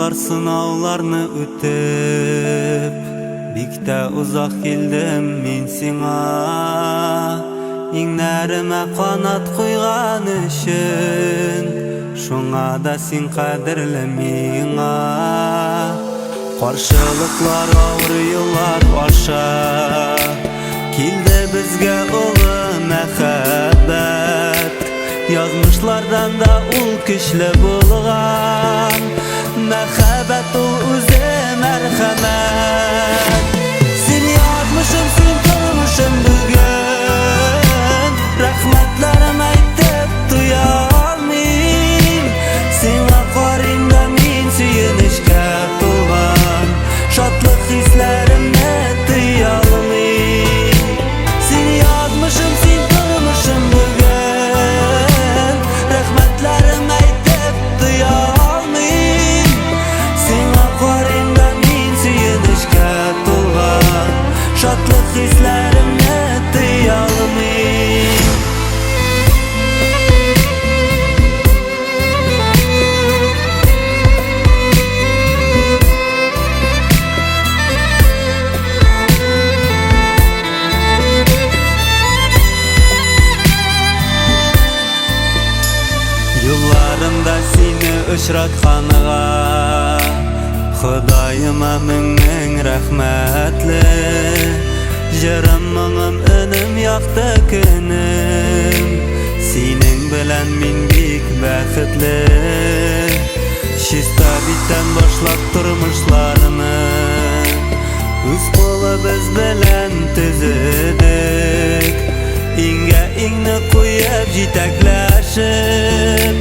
Yıllar sınavlarını ötüp Bikte uzak geldim men sina İnglerime kanat koygan üçün Şuna da sen kadirli mina Karşılıklar ağır yıllar başa Kildi bizge ulu mehabbet Yazmışlardan da ul kişli bulgan Mehabbet ul üze merhamet Sen yazmışım sen durmuşum bugün Rahmetlerim aytip duyalmayım Sena qarinda men suyunishga to'lgan Şadlık hislerimni tiyalmayım Sen yazmışım sen durmuşum bugün Rahmetlerim aytip duyalmayım Sena qarinda men suyunishga to'lgan Şadlık hislerimni tiyalmayım Yıllarımda seni uçratkanıga Xudayıma ming rahmetli Jırım mıngım önüm yaktı günüm Senin bilen men bek baxtli Şista bitten başlap turmuşlarını Üz qo'li biz bilen tüzüdük İnge ingni qo'yib jetaklashib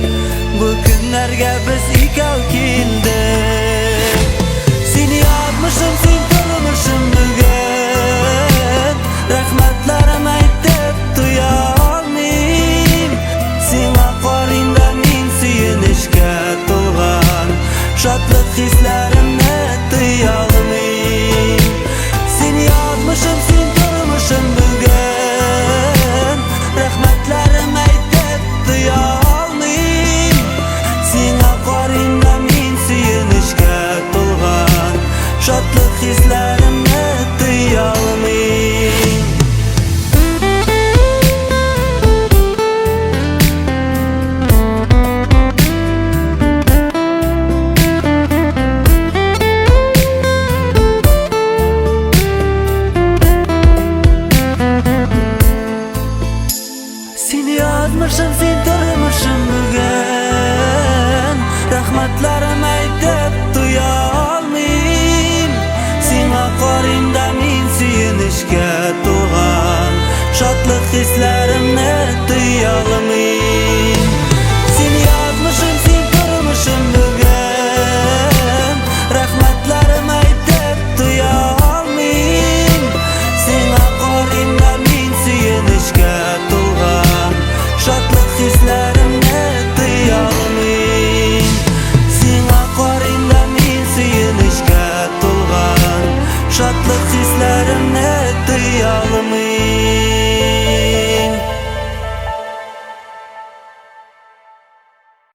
Bu kunlarga biz ikov keldik Seni yazmışım sen turmuşum bugun Rahmetlerim aytib duyalmayım Sena qarinda men suyunishga to'lgan Şadlık hislerimni tiyalmayım Seni yazmışım sen turmuşum bugun Rahmetlerim aytib duyalmayım Sena qarinda men suyunishga to'lgan Şadlık hislerimni tiyalmayım Seni yazmışım sen durmuşum bugün Rahmetlerim aytib duyalmayım Sena qarinda men suyunishga to'lgan Şadlık hislerimni tiyalmayım Seni yazmışım sen durmuşum bugün Rahmetlerim aytib duyalmayım Sena qarinda men suyunishga to'lgan Şadlık hislerimni tiyalmayım Sena qarinda men suyunishga to'lgan Şadlık hislerimni tiyalmayım